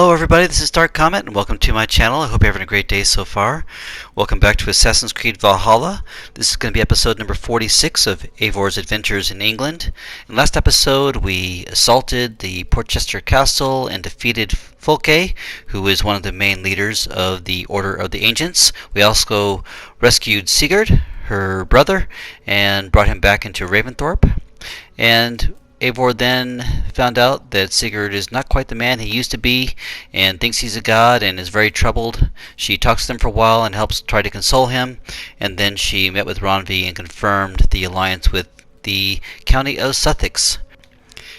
Hello everybody, this is Dark Comet and welcome to my channel. I hope you're having a great day so far. Welcome back to Assassin's Creed Valhalla. This is going to be episode number 46 of Eivor's Adventures in England. In last episode we assaulted the Portchester Castle and defeated Folke, who is one of the main leaders of the Order of the Ancients. We also rescued Sigurd, her brother, and brought him back into Ravensthorpe. And Eivor then found out that Sigurd is not quite the man he used to be and thinks he's a god and is very troubled. She talks to him for a while and helps try to console him, and then she met with Randvi and confirmed the alliance with the county of Sussex.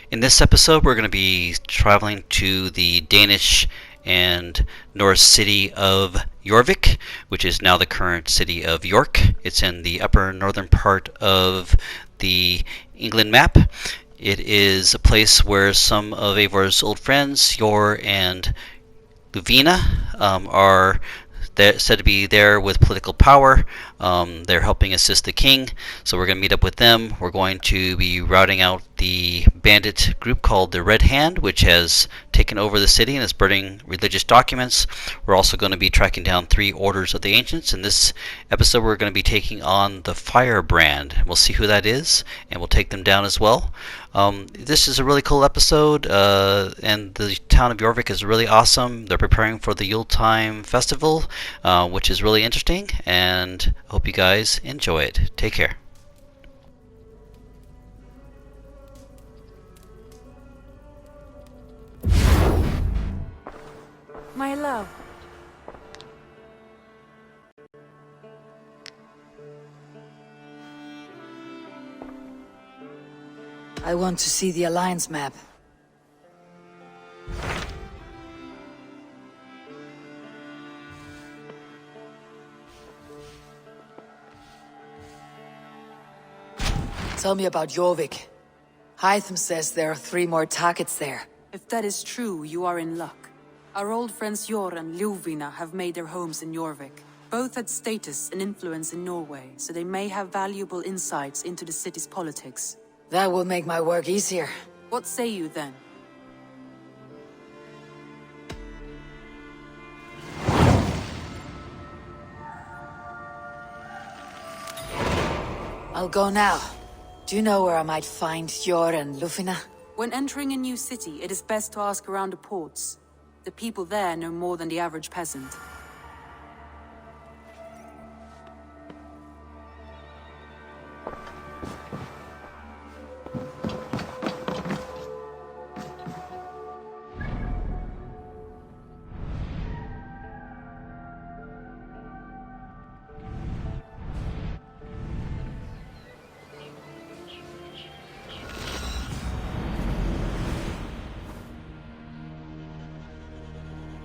In this episode we're going to be traveling to the Danish and Norse city of Jorvik, which is now the current city of York. It's in the upper northern part of the England map. It is a place where some of Eivor's old friends, Hjorr and Ljufvina, are said to be there with political power. They're helping assist the king, so we're going to meet up with them. We're going to be routing out the bandit group called the Red Hand, which has taken over the city and is burning religious documents. We're also going to be tracking down 3 orders of the ancients. In this episode we're going to be taking on the Firebrand. We'll see who that is and we'll take them down as well. This is a really cool episode, and the town of Jorvik is really awesome. They're preparing for the Yuletide festival, which is really interesting, and I hope you guys enjoy it. Take care. My love. I want to see the Alliance map. Tell me about Jorvik. Hytham says there are 3 more targets there. If that is true, you are in luck. Our old friends Hjorr and Ljufvina have made their homes in Jorvik. Both had status and influence in Norway, so they may have valuable insights into the city's politics. That will make my work easier. What say you then? I'll go now. Do you know where I might find Hjorr and Ljufvina? When entering a new city, it is best to ask around the ports. The people there know more than the average peasant.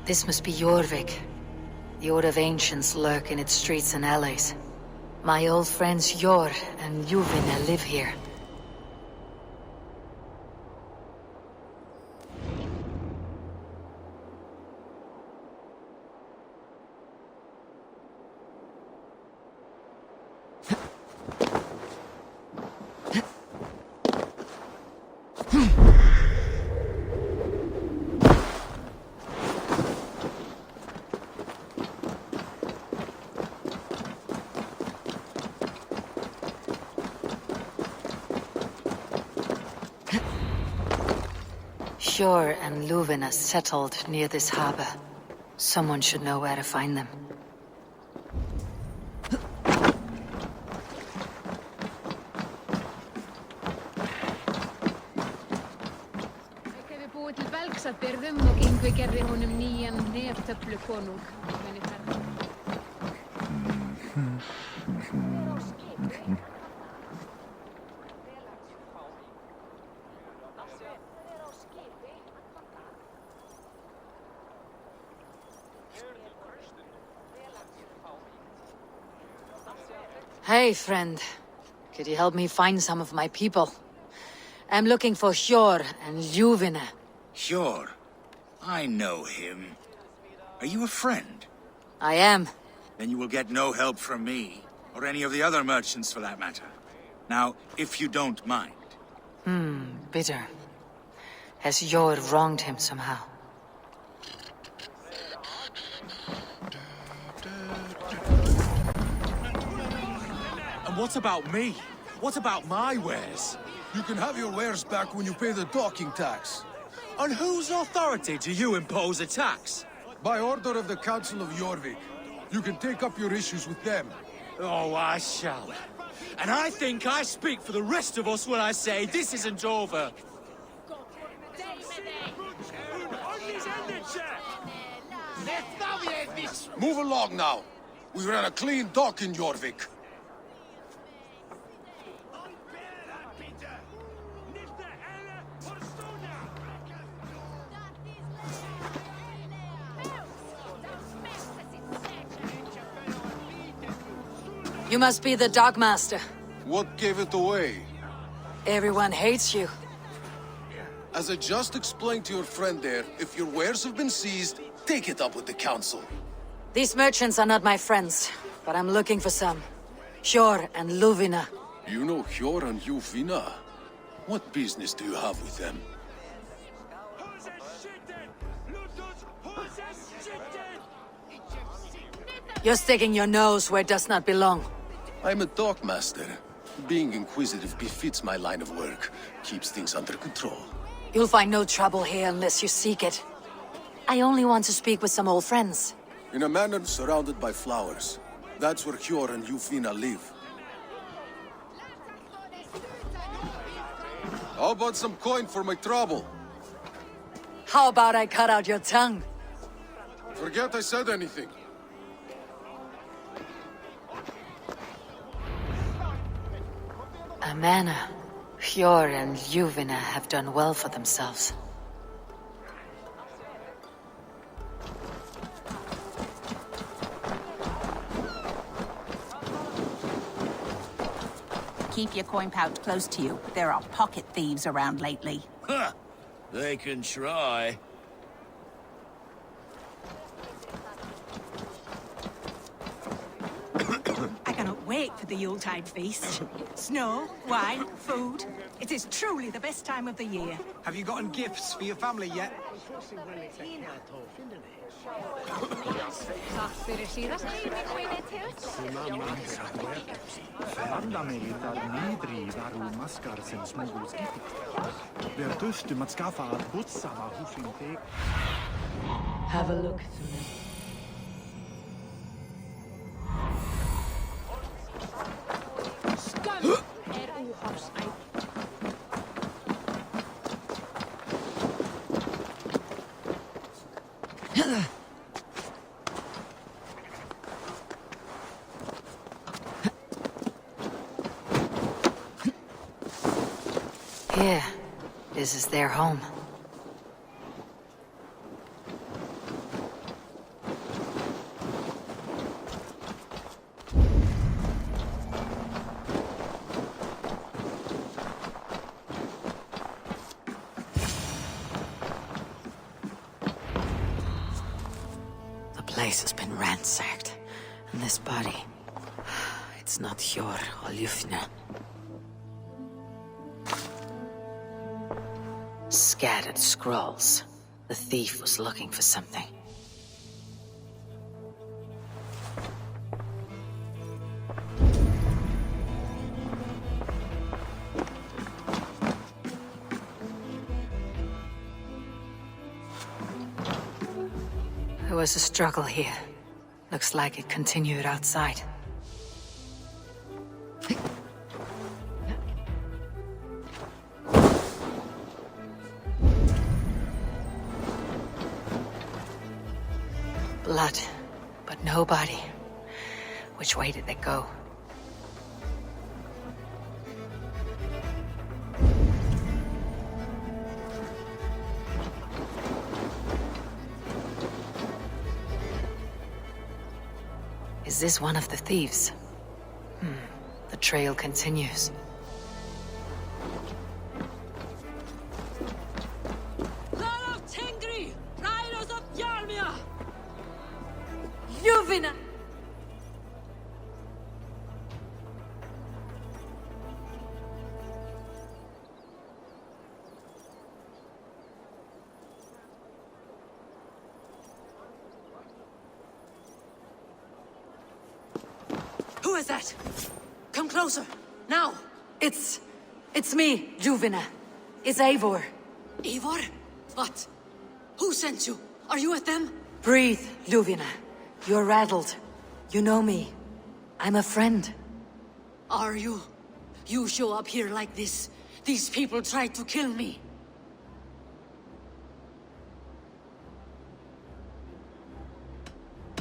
This must be Jorvik. The Order of Ancients lurk in its streets and alleys. My old friends Hjorr and Ljufvina live here. Hjorr and Ljufvina settled near this harbor. Someone should know where to find them. Hefði búið til belgs að byrðum og Yngvi gerði honum nýjan neftöflukonung. Hey, friend. Could you help me find some of my people? I'm looking for Hjorr and Ljufvina. Hjorr? I know him. Are you a friend? I am. Then you will get no help from me, or any of the other merchants for that matter. Now, if you don't mind. Bitter. Has Hjorr wronged him somehow? And what about me? What about my wares? You can have your wares back when you pay the docking tax. On whose authority do you impose a tax? By order of the Council of Jorvik. You can take up your issues with them. Oh, I shall. And I think I speak for the rest of us when I say this isn't over. Move along now. We ran a clean dock in Jorvik. You must be the dockmaster. What gave it away? Everyone hates you. As I just explained to your friend there, if your wares have been seized, take it up with the Council. These merchants are not my friends, but I'm looking for some. Hjorr and Ljufvina. You know Hjorr and Ljufvina? What business do you have with them? You're sticking your nose where it does not belong. I'm a dockmaster. Being inquisitive befits my line of work. Keeps things under control. You'll find no trouble here unless you seek it. I only want to speak with some old friends. In a manor surrounded by flowers. That's where Hjorr and Ljufvina live. How about some coin for my trouble? How about I cut out your tongue? Forget I said anything. A manor. Hjorr and Ljufvina have done well for themselves. Keep your coin pouch close to you. There are pocket thieves around lately. Huh. They can try. I cannot wait for the Yuletide feast. Snow, wine, food. It is truly the best time of the year. Have you gotten gifts for your family yet? Have a look. Here, this is their home. The place has been ransacked, and this body, it's not Hjorr or Ljufvina. Scattered scrolls. The thief was looking for something. There was a struggle here. Looks like it continued outside. Blood, but no body. Which way did they go? Is this one of the thieves? The trail continues. Ljufvina! Who is that? Come closer. Now. It's me, Ljufvina. It's Eivor. Eivor? What? Who sent you? Are you with them? Breathe, Ljufvina. You're rattled. You know me. I'm a friend. Are you? You show up here like this. These people tried to kill me.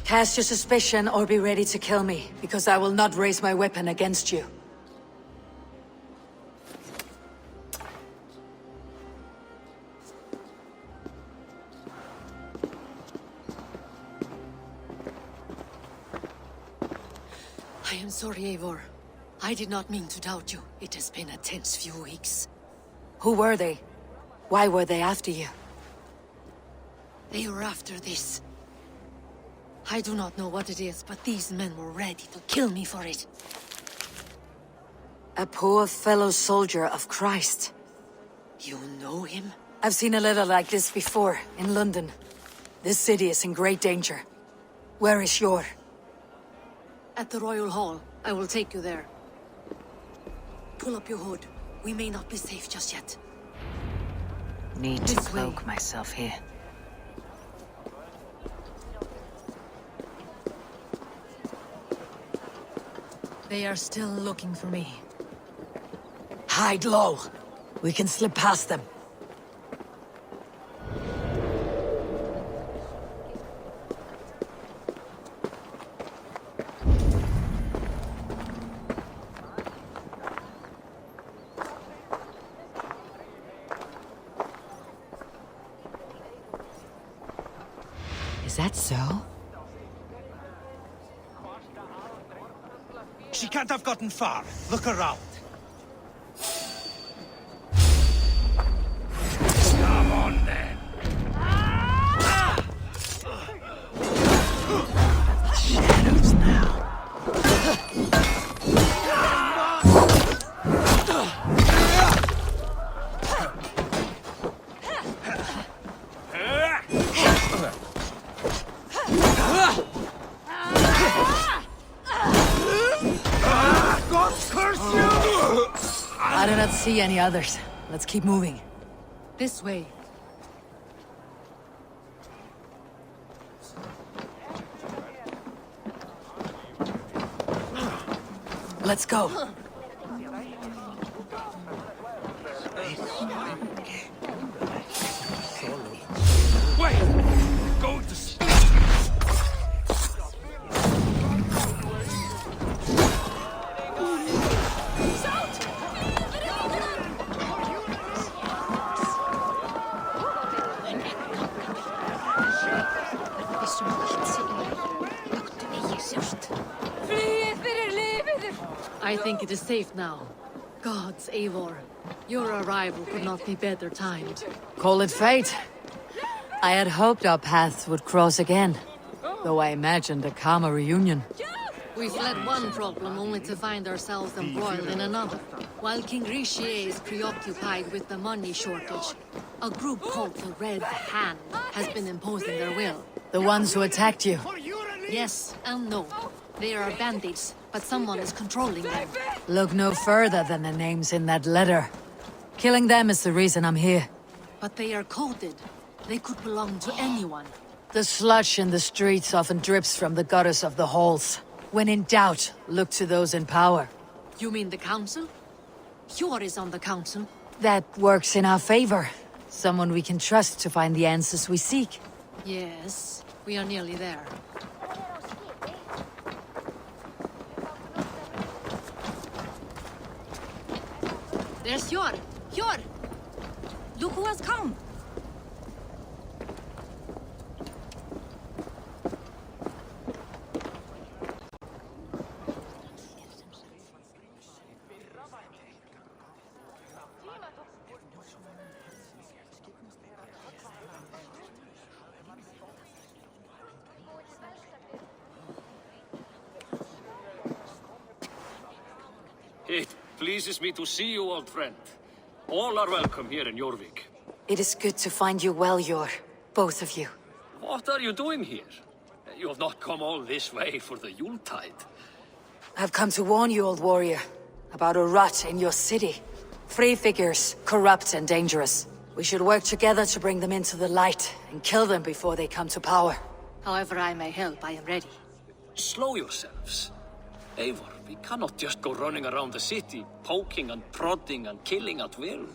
Cast your suspicion or be ready to kill me, because I will not raise my weapon against you. I am sorry, Eivor. I did not mean to doubt you. It has been a tense few weeks. Who were they? Why were they after you? They were after this. I do not know what it is, but these men were ready to kill me for it. A poor fellow soldier of Christ. You know him? I've seen a letter like this before, in London. This city is in great danger. Where is Hjorr? At the Royal Hall. I will take you there. Pull up your hood. We may not be safe just yet. Need to cloak myself here. They are still looking for me. Hide low. We can slip past them. Is that so? She can't have gotten far. Look around. Come on, then. Shadows now. I do not see any others. Let's keep moving. This way. Let's go. Wait! Go to sleep! I think it is safe now. Gods, Eivor. Your arrival could not be better timed. Call it fate. I had hoped our paths would cross again, though I imagined a calmer reunion. We fled one problem only to find ourselves embroiled in another. While King Ricsige is preoccupied with the money shortage, a group called the Red Hand has been imposing their will. The ones who attacked you. Yes and no. They are bandits, but someone is controlling them. Look no further than the names in that letter. Killing them is the reason I'm here. But they are coded. They could belong to anyone. The sludge in the streets often drips from the gutters of the halls. When in doubt, look to those in power. You mean the council? Hjorr is on the council. That works in our favor. Someone we can trust to find the answers we seek. Yes, we are nearly there. There's Hjorr! Hjorr! Look who has come! It pleases me to see you, old friend. All are welcome here in Jorvik. It is good to find you well, Hjorr. Both of you. What are you doing here? You have not come all this way for the Yuletide. I've come to warn you, old warrior, about a rot in your city. 3 figures, corrupt and dangerous. We should work together to bring them into the light and kill them before they come to power. However I may help, I am ready. Slow yourselves. Eivor, we cannot just go running around the city, poking and prodding and killing at will.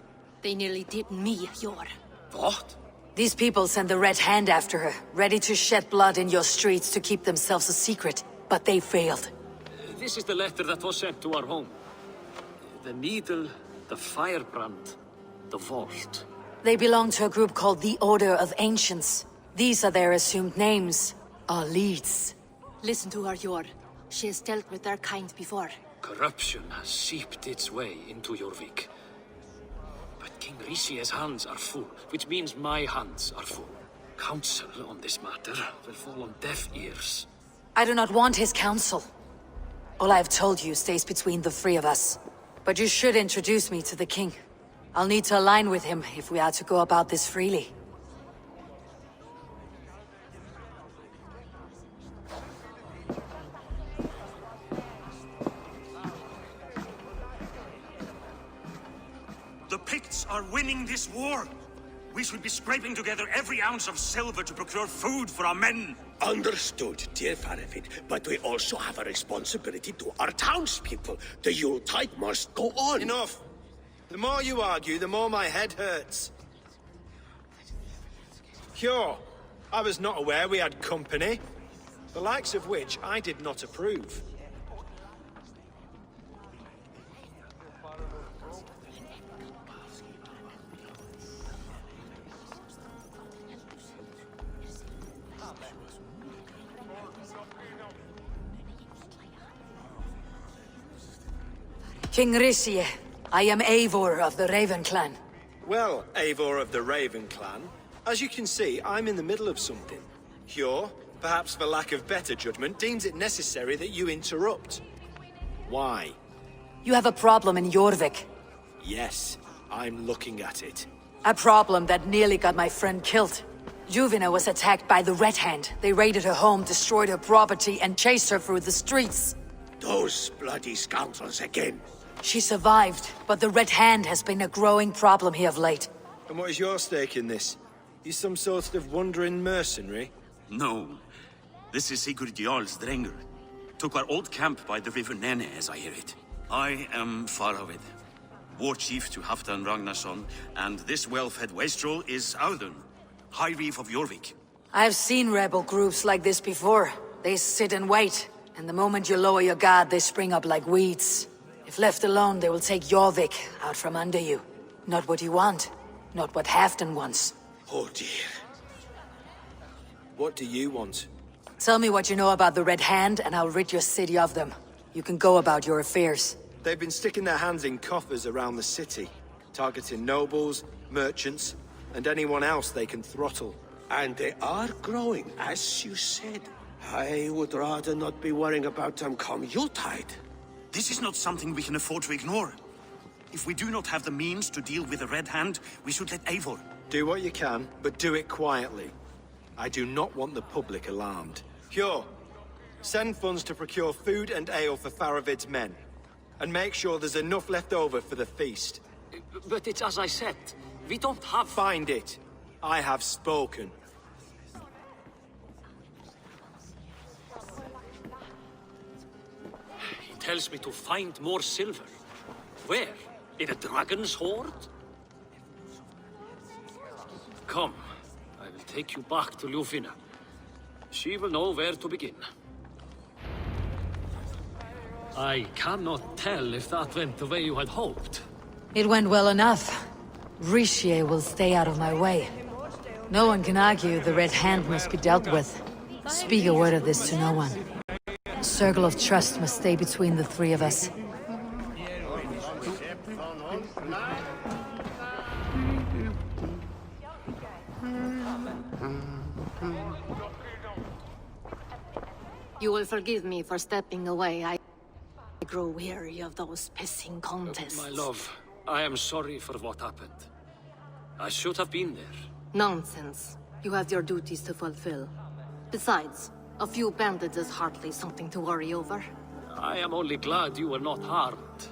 They nearly did me, Hjorr. What? These people sent the Red Hand after her, ready to shed blood in your streets to keep themselves a secret. But they failed. This is the letter that was sent to our home. The needle, the firebrand, the vault. They belong to a group called the Order of Ancients. These are their assumed names, our leads. Listen to her, Hjorr. She has dealt with their kind before. Corruption has seeped its way into Jorvik. But King Ricige's hands are full, which means my hands are full. Counsel on this matter will fall on deaf ears. I do not want his counsel. All I have told you stays between the 3 of us. But you should introduce me to the king. I'll need to align with him if we are to go about this freely. The Picts are winning this war. We should be scraping together every ounce of silver to procure food for our men. Understood, dear Faravid, but we also have a responsibility to our townspeople. The Yuletide must go on. Enough! The more you argue, the more my head hurts. Hjorr, I was not aware we had company, the likes of which I did not approve. King Ricsige, I am Eivor of the Raven clan. Well, Eivor of the Raven clan, as you can see, I'm in the middle of something. Hjorr, perhaps for lack of better judgment, deems it necessary that you interrupt. Why? You have a problem in Jorvik. Yes, I'm looking at it. A problem that nearly got my friend killed. Ljufvina was attacked by the Red Hand. They raided her home, destroyed her property, and chased her through the streets. Those bloody scoundrels again. She survived, but the Red Hand has been a growing problem here of late. And what is your stake in this? You some sort of wandering mercenary? No. This is Sigurd Jarl's Drenger. Took our old camp by the river Nene, as I hear it. I am Faravid, war chief to Halfdan Ragnarsson, and this well-fed wastrel is Audun, High Reef of Jorvik. I've seen rebel groups like this before. They sit and wait, and the moment you lower your guard, they spring up like weeds. If left alone, they will take Jorvik out from under you. Not what you want, not what Halfdan wants. Oh dear. What do you want? Tell me what you know about the Red Hand, and I'll rid your city of them. You can go about your affairs. They've been sticking their hands in coffers around the city, targeting nobles, merchants, and anyone else they can throttle. And they are growing, as you said. I would rather not be worrying about them come Yuletide. This is not something we can afford to ignore. If we do not have the means to deal with the Red Hand, we should let Eivor. Do what you can, but do it quietly. I do not want the public alarmed. Hjorr, send funds to procure food and ale for Faravid's men. And make sure there's enough left over for the feast. But it's as I said, we don't have... Find it. I have spoken. He tells me to find more silver. Where? In a dragon's hoard? Come, I will take you back to Ljufvina. She will know where to begin. I cannot tell if that went the way you had hoped. It went well enough. Ricsige will stay out of my way. No one can argue the Red Hand must be dealt with. Speak a word of this to no one. A circle of trust must stay between the 3 of us. You will forgive me for stepping away. I grow weary of those pissing contests. My love, I am sorry for what happened. I should have been there. Nonsense. You have your duties to fulfill. Besides, a few bandits is hardly something to worry over. I am only glad you were not harmed.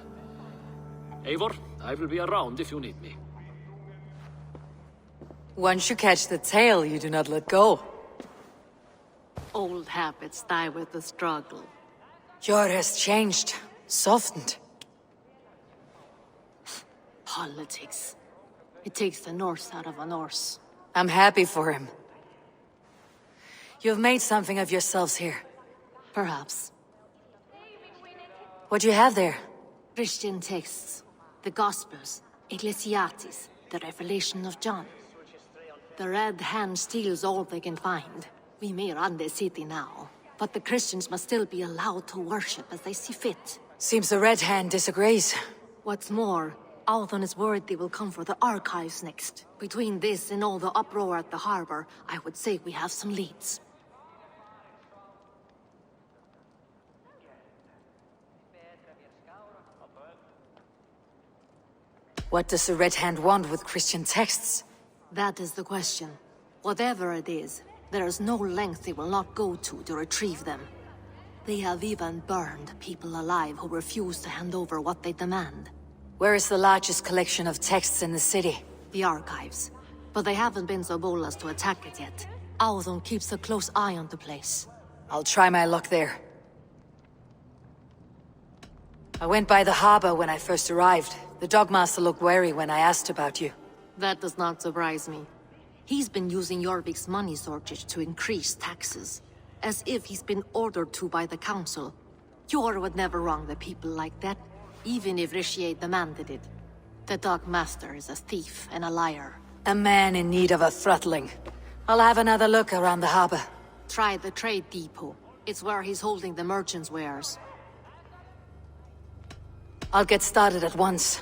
Eivor, I will be around if you need me. Once you catch the tail, you do not let go. Old habits die with the struggle. Hjorr has changed, softened. Politics. It takes the Norse out of a Norse. I'm happy for him. You've made something of yourselves here. Perhaps. What do you have there? Christian texts, the Gospels, Ecclesiastes, the Revelation of John. The Red Hand steals all they can find. We may run the city now, but the Christians must still be allowed to worship as they see fit. Seems the Red Hand disagrees. What's more, Audun is worried they will come for the archives next. Between this and all the uproar at the harbor, I would say we have some leads. What does the Red Hand want with Christian texts? That is the question. Whatever it is, there is no length they will not go to retrieve them. They have even burned people alive who refuse to hand over what they demand. Where is the largest collection of texts in the city? The archives. But they haven't been so bold as to attack it yet. Audun keeps a close eye on the place. I'll try my luck there. I went by the harbor when I first arrived. The dockmaster looked wary when I asked about you. That does not surprise me. He's been using Jorvik's money shortage to increase taxes. As if he's been ordered to by the council. Hjorr would never wrong the people like that, even if Ricsige demanded it. The dockmaster is a thief and a liar. A man in need of a throttling. I'll have another look around the harbor. Try the trade depot. It's where he's holding the merchants' wares. I'll get started at once.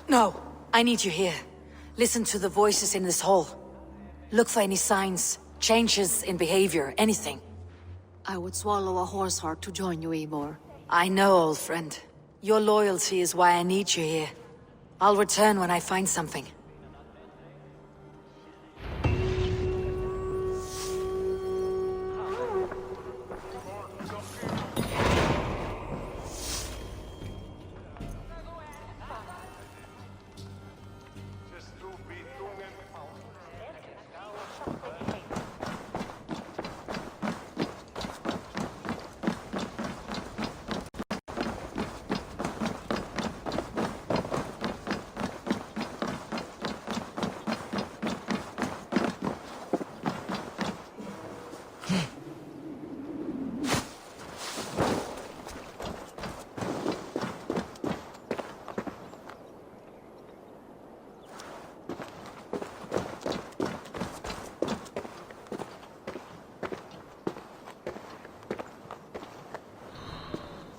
No, I need you here. Listen to the voices in this hall. Look for any signs, changes in behavior, anything. I would swallow a horse heart to join you, Eivor. I know, old friend. Your loyalty is why I need you here. I'll return when I find something.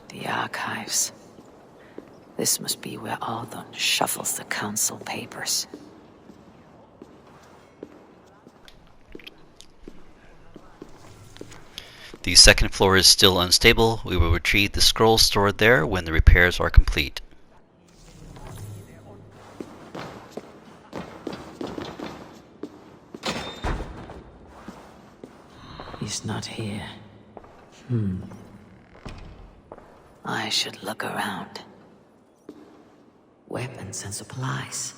The archives. This must be where Audun shuffles the council papers. The second floor is still unstable. We will retrieve the scrolls stored there when the repairs are complete. He's not here. I should look around. Weapons and supplies,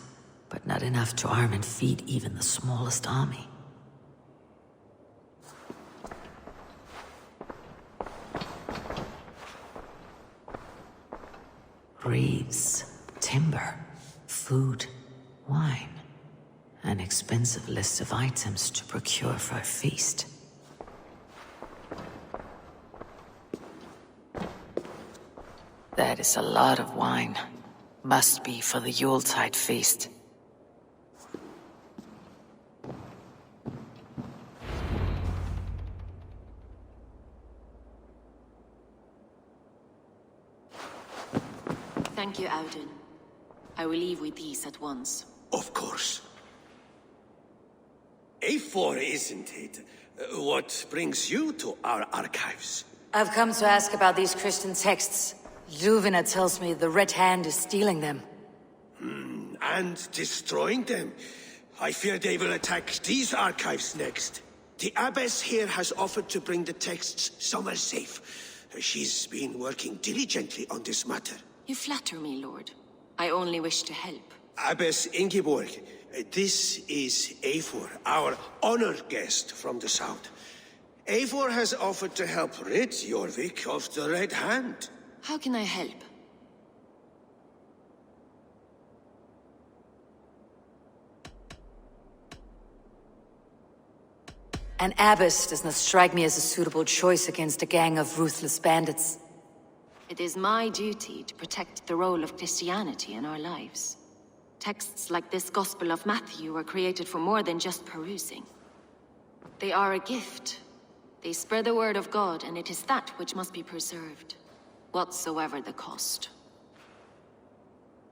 but not enough to arm and feed even the smallest army. Reeds, timber, food, wine. An expensive list of items to procure for a feast. That is a lot of wine. Must be for the Yuletide feast. Thank you, Audun. I will leave with these at once. Of course. Eivor, isn't it? What brings you to our archives? I've come to ask about these Christian texts. Ljufvina tells me the Red Hand is stealing them. And destroying them. I fear they will attack these archives next. The abbess here has offered to bring the texts somewhere safe. She's been working diligently on this matter. You flatter me, Lord. I only wish to help. Abbess Ingeborg, this is Eivor, our honored guest from the south. Eivor has offered to help rid Jorvik of the Red Hand. How can I help? An abbess does not strike me as a suitable choice against a gang of ruthless bandits. It is my duty to protect the role of Christianity in our lives. Texts like this Gospel of Matthew were created for more than just perusing. They are a gift. They spread the word of God, and it is that which must be preserved, whatsoever the cost.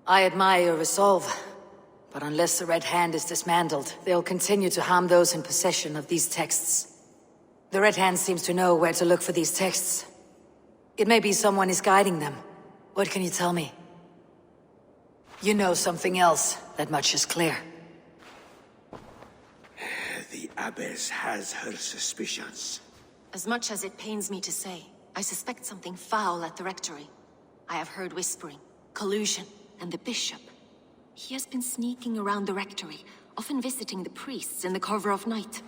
I admire your resolve, but unless the Red Hand is dismantled, they'll continue to harm those in possession of these texts. The Red Hand seems to know where to look for these texts. It may be someone is guiding them. What can you tell me? You know something else, that much is clear. The abbess has her suspicions. As much as it pains me to say, I suspect something foul at the rectory. I have heard whispering, collusion, and the bishop. He has been sneaking around the rectory, often visiting the priests in the cover of night.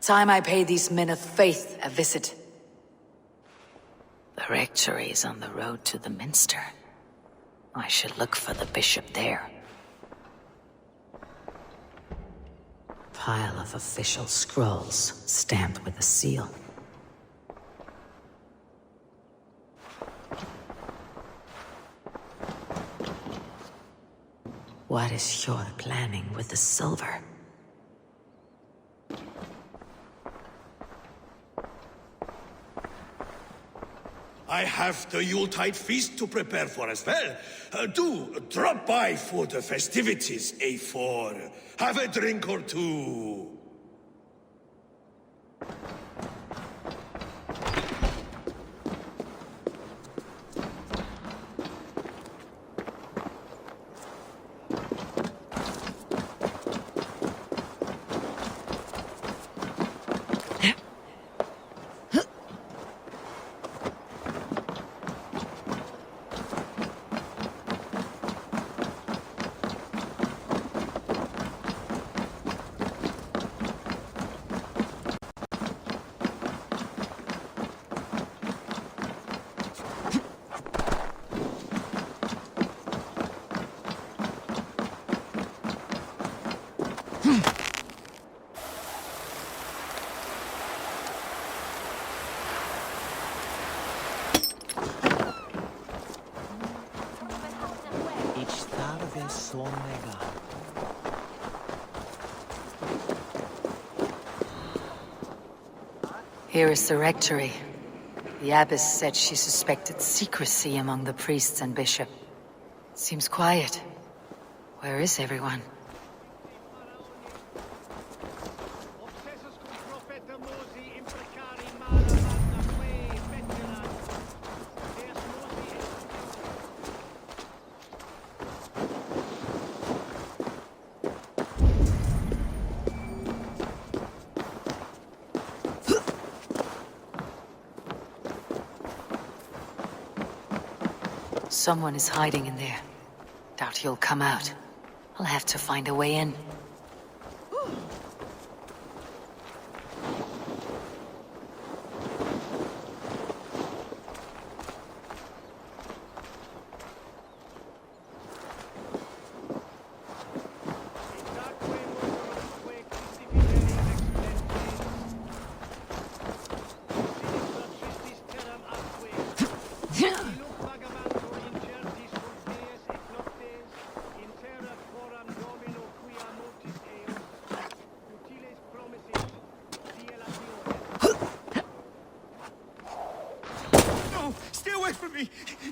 Time I pay these men of faith a visit. The rectory is on the road to the minster. I should look for the bishop there. Pile of official scrolls, stamped with a seal. What is Hjorr planning with the silver? I have the Yuletide feast to prepare for as well. Do drop by for the festivities, Eivor. Have a drink or two. Here is the rectory. The abbess said she suspected secrecy among the priests and bishop. Seems quiet. Where is everyone? Someone is hiding in there. Doubt he'll come out. I'll have to find a way in.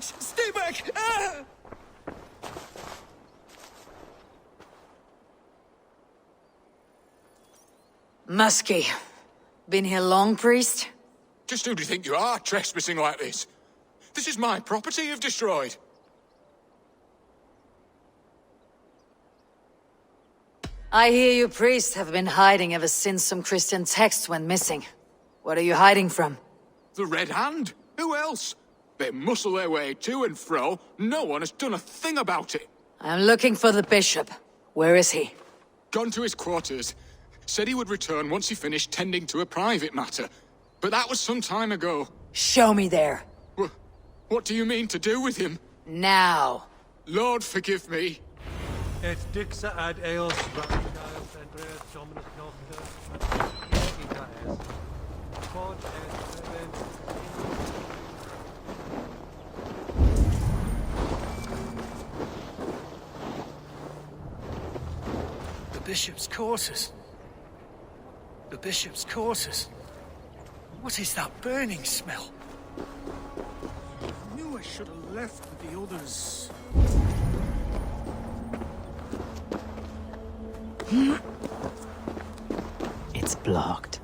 Stay back! Ah! Muskie. Been here long, priest? Just who do you think you are, trespassing like this? This is my property you've destroyed. I hear you priests have been hiding ever since some Christian texts went missing. What are you hiding from? The Red Hand? Who else? They muscle their way to and fro. No one has done a thing about it. I'm looking for the bishop. Where is he? Gone to his quarters. Said he would return once he finished tending to a private matter. But that was some time ago. Show me there. What do you mean to do with him? Now. Lord, forgive me. Et dixa ad eos Raphaelis Andreas Dominus Noctus Itaes Quod est The bishop's quarters. The bishop's quarters. What is that burning smell? I knew I should have left with the others. It's blocked.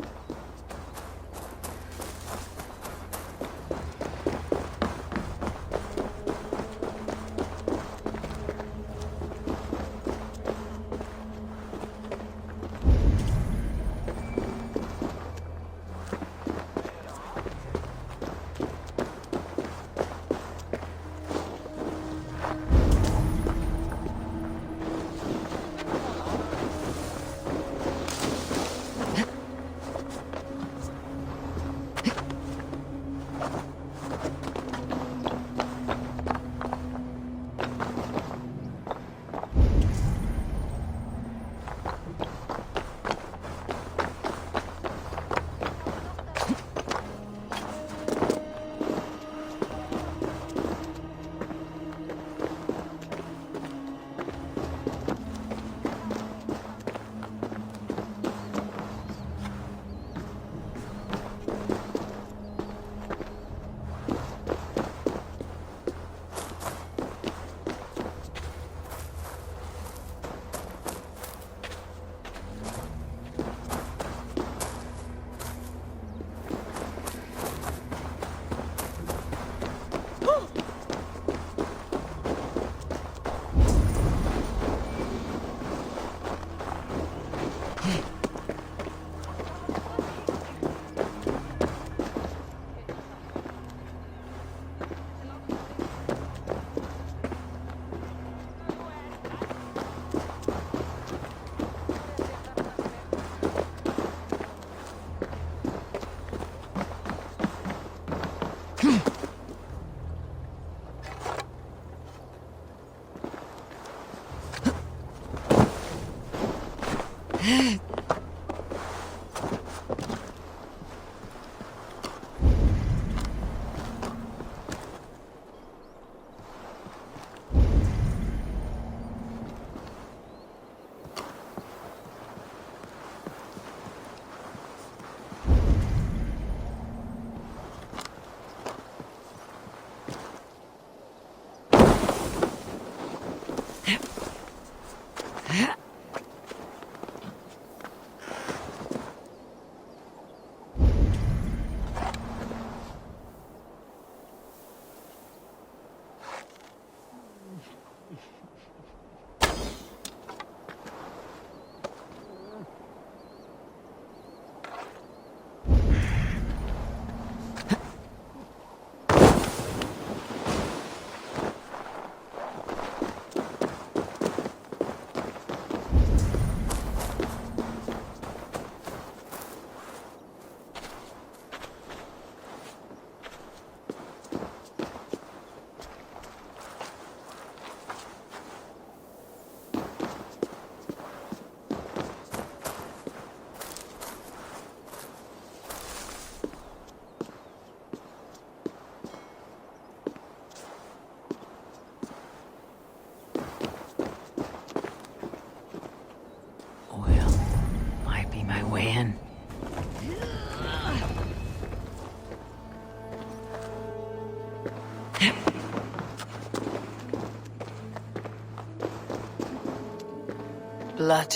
Blood.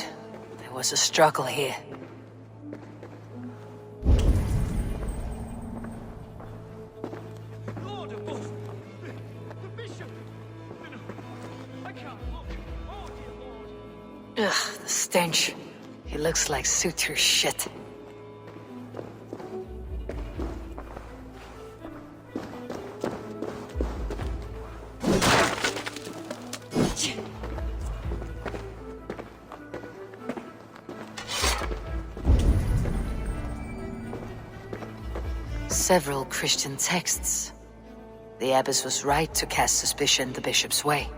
There was a struggle here. Lord above! The bishop! I can't look! Oh, dear Lord! Ugh, the stench. It looks like suture shit. Several Christian texts. The abbess was right to cast suspicion the bishop's way.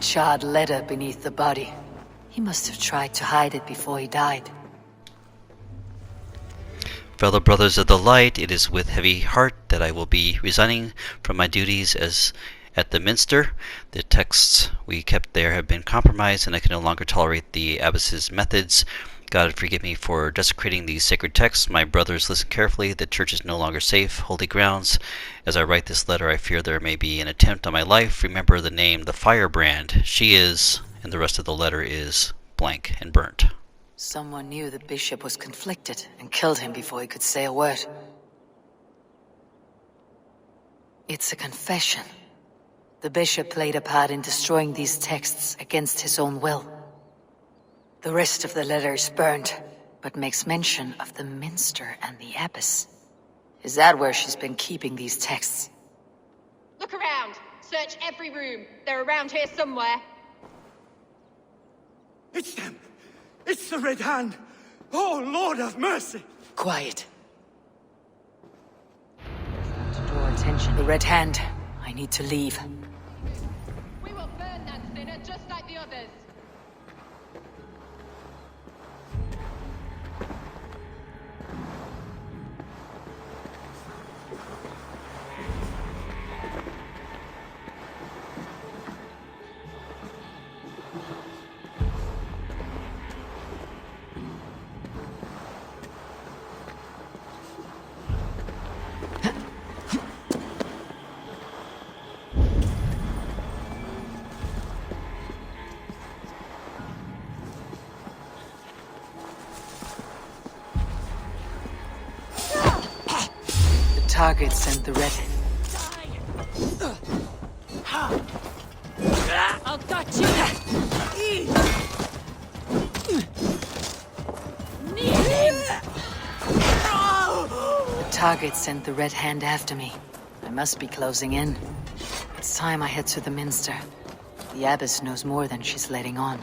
Charred letter beneath the body. He must have tried to hide it before he died. Fellow brothers of the light, it is with heavy heart that I will be resigning from my duties as at the minster. The texts we kept there have been compromised, and I can no longer tolerate the abbess's methods. God forgive me for desecrating these sacred texts. My brothers, listen carefully. The church is no longer safe, holy grounds. As I write this letter, I fear there may be an attempt on my life. Remember the name, the Firebrand. She is, and the rest of the letter is, blank and burnt. Someone knew the bishop was conflicted and killed him before he could say a word. It's a confession. The bishop played a part in destroying these texts against his own will. The rest of the letter is burnt, but makes mention of the minster and the abbess. Is that where she's been keeping these texts? Look around! Search every room. They're around here somewhere. It's them! It's the Red Hand! Oh, Lord have mercy! Quiet. To draw attention. The Red Hand. I need to leave. We will burn that sinner just like the others. Targets and the red. I'll got you! The target sent the Red Hand after me. I must be closing in. It's time I head to the minster. The abbess knows more than she's letting on.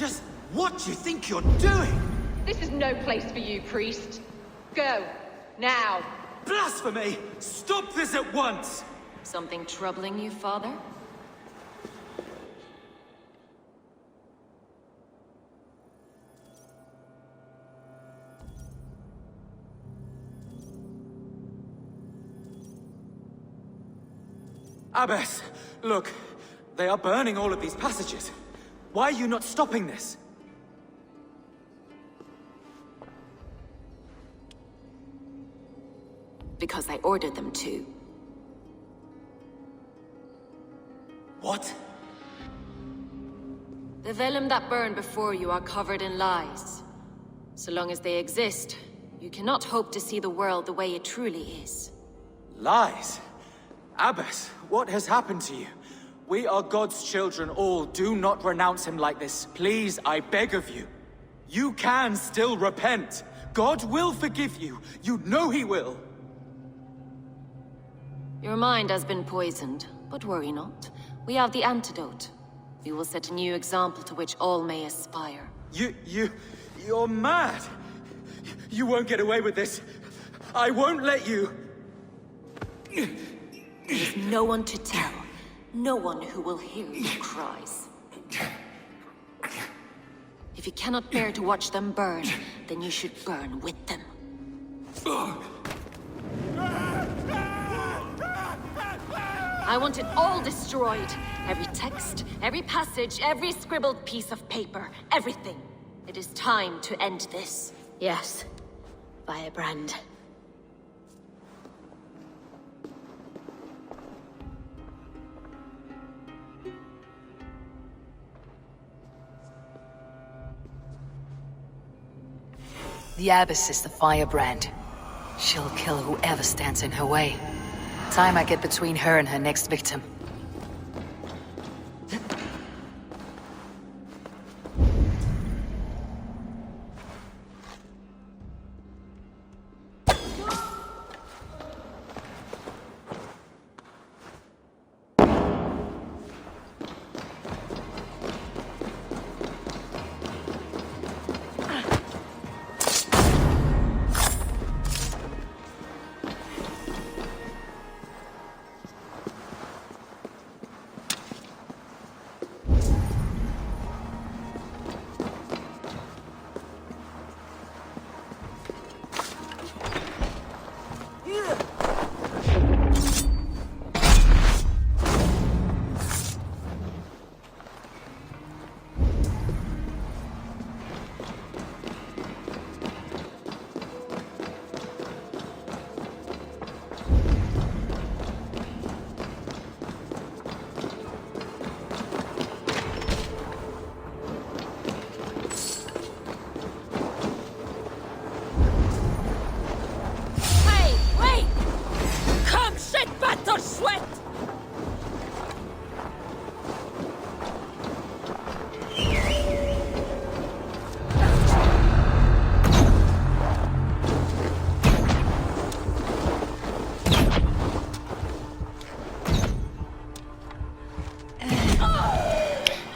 Just what do you think you're doing? This is no place for you, priest. Go. Now. Blasphemy! Stop this at once! Something troubling you, father? Abbess, look. They are burning all of these passages. Why are you not stopping this? Because I ordered them to. What? The vellum that burn before you are covered in lies. So long as they exist, you cannot hope to see the world the way it truly is. Lies? Abbess, what has happened to you? We are God's children all. Do not renounce him like this. Please, I beg of you. You can still repent. God will forgive you. You know he will. Your mind has been poisoned, but worry not. We have the antidote. We will set a new example to which all may aspire. You're mad. You won't get away with this. I won't let you. There is no one to tell. No one who will hear your cries. If you cannot bear to watch them burn, then you should burn with them. I want it all destroyed. Every text, every passage, every scribbled piece of paper, everything. It is time to end this. Yes, Firebrand. The Abbess is the Firebrand. She'll kill whoever stands in her way. Time I get between her and her next victim.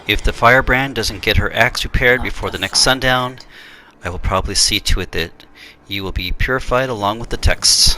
If the Firebrand doesn't get her axe repaired before the next sundown, I will probably see to it that you will be purified along with the texts.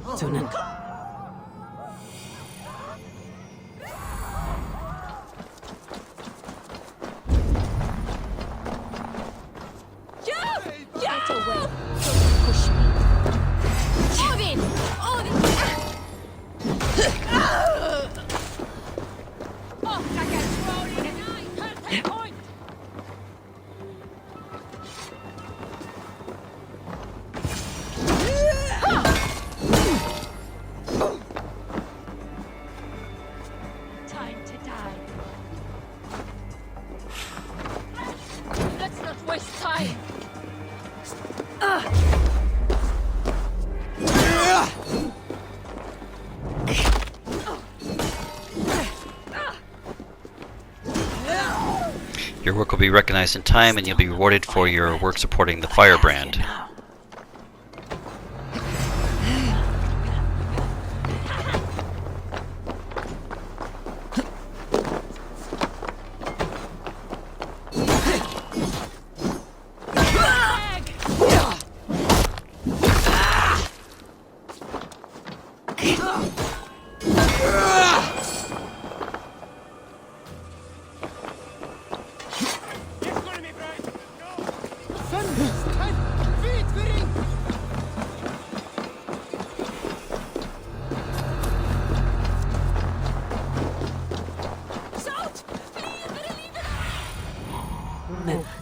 Audun. Get away! Don't push me. Odin! Odin! Oh, like a troll in an eye! Perfect point! Time to die. Your work will be recognized in time, and you'll be rewarded for your work supporting the Firebrand.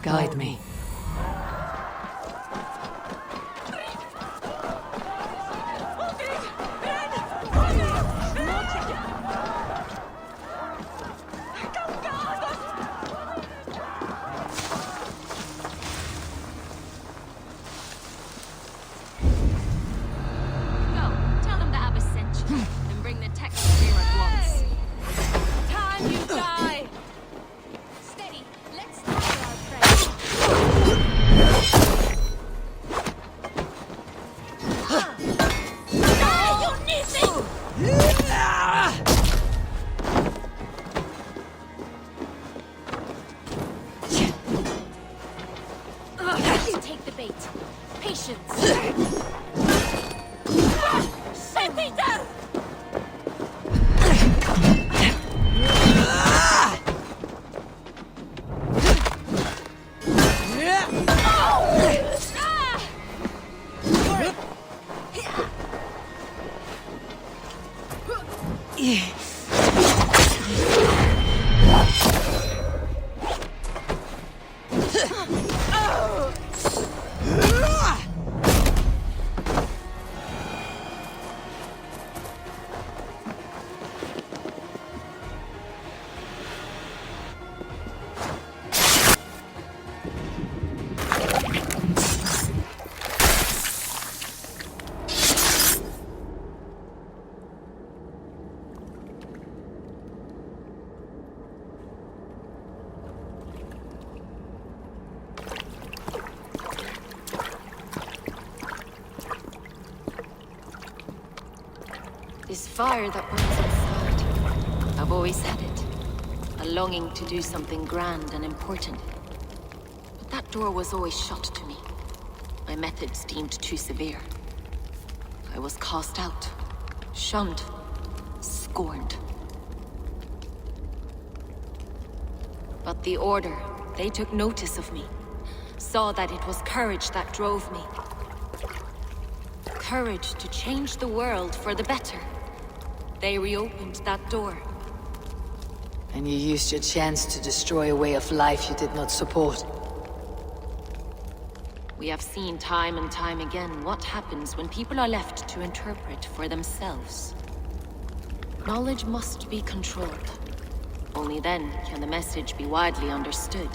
Guide me. This fire that burns inside. I've always had it. A longing to do something grand and important. But that door was always shut to me. My methods deemed too severe. I was cast out, shunned, scorned. But the Order, they took notice of me. Saw that it was courage that drove me. Courage to change the world for the better. They reopened that door. And you used your chance to destroy a way of life you did not support. We have seen time and time again what happens when people are left to interpret for themselves. Knowledge must be controlled. Only then can the message be widely understood.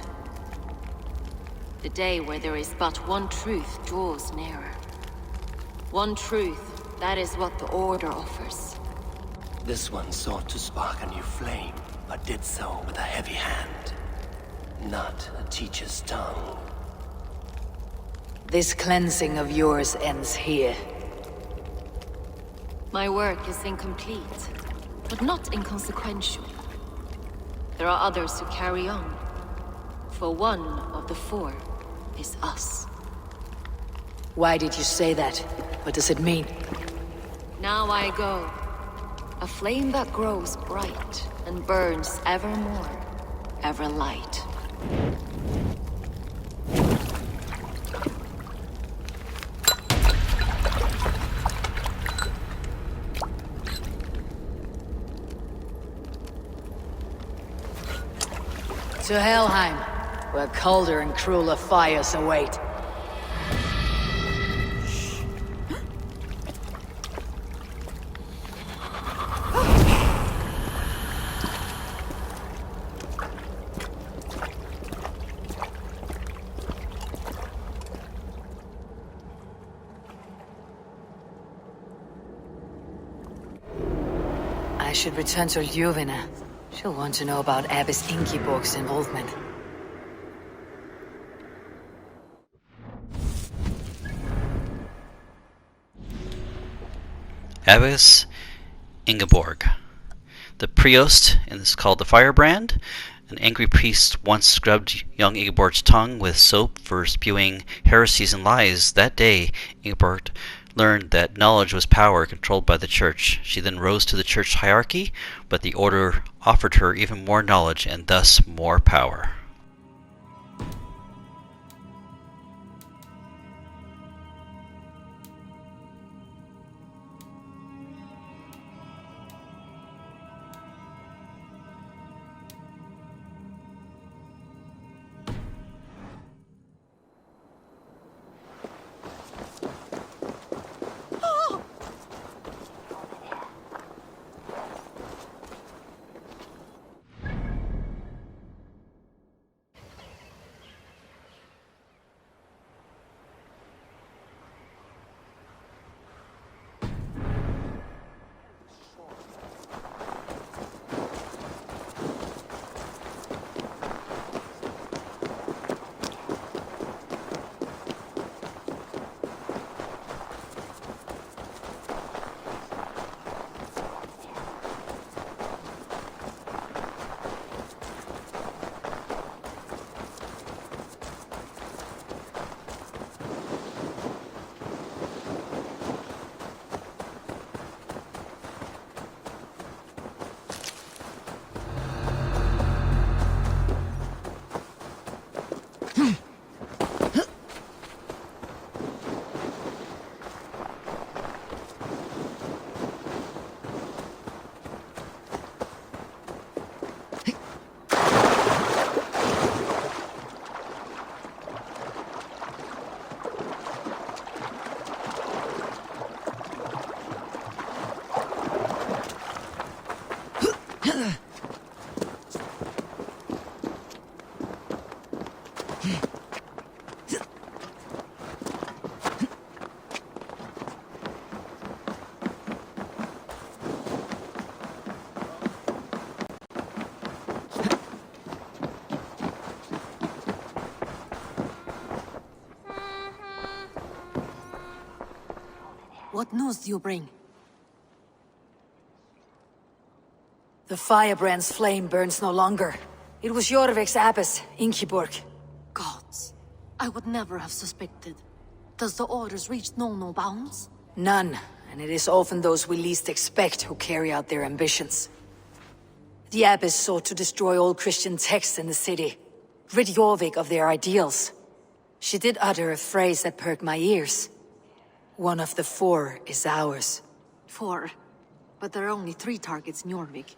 The day where there is but one truth draws nearer. One truth, that is what the Order offers. This one sought to spark a new flame, but did so with a heavy hand. Not a teacher's tongue. This cleansing of yours ends here. My work is incomplete, but not inconsequential. There are others who carry on. For one of the four is us. Why did you say that? What does it mean? Now I go. A flame that grows bright and burns ever more, ever light. To Helheim, where colder and crueler fires await. I should return to Ljufvina. She'll want to know about Abbess Ingeborg's involvement. Abbess Ingeborg. The Priost, and this is called the Firebrand. An angry priest once scrubbed young Ingeborg's tongue with soap for spewing heresies and lies. That day, Ingeborg learned that knowledge was power controlled by the church. She then rose to the church hierarchy, but the order offered her even more knowledge and thus more power. What news do you bring? The Firebrand's flame burns no longer. It was Jorvik's abbess, Ingeborg. Gods, I would never have suspected. Does the orders reach no bounds? None, and it is often those we least expect who carry out their ambitions. The abbess sought to destroy all Christian texts in the city, rid Jorvik of their ideals. She did utter a phrase that perked my ears. One of the 4 is ours. 4? But there are only 3 targets in Jorvik.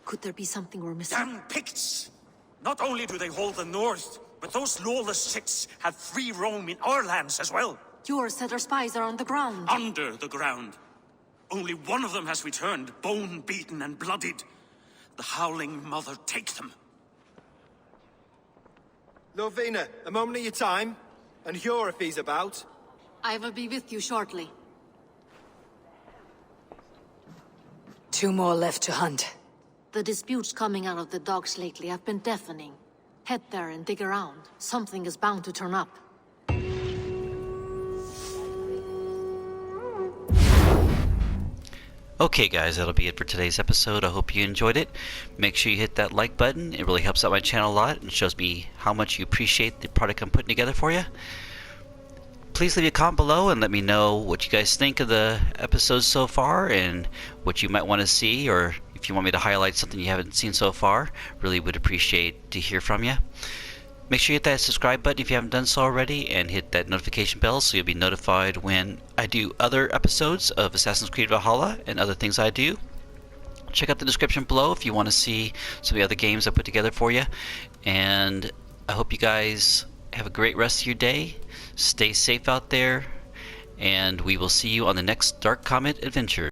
Could there be something we're missing? Damn Picts! Not only do they hold the north, but those lawless Sits have free roam in our lands as well. Hjorr said our spies are on the ground. Under the ground. Only one of them has returned, bone-beaten and bloodied. The Howling Mother take them. Ljufvina, a moment of your time. And Hjorr if he's about. I will be with you shortly. 2 more left to hunt. The disputes coming out of the docks lately have been deafening. Head there and dig around. Something is bound to turn up. Okay guys, that'll be it for today's episode. I hope you enjoyed it. Make sure you hit that like button. It really helps out my channel a lot and shows me how much you appreciate the product I'm putting together for you. Please leave a comment below and let me know what you guys think of the episodes so far and what you might want to see, or if you want me to highlight something you haven't seen so far. Really would appreciate to hear from you. Make sure you hit that subscribe button if you haven't done so already, and hit that notification bell so you'll be notified when I do other episodes of Assassin's Creed Valhalla and other things I do. Check out the description below if you want to see some of the other games I put together for you. And I hope you guys have a great rest of your day. Stay safe out there, and we will see you on the next Dark Comet adventure.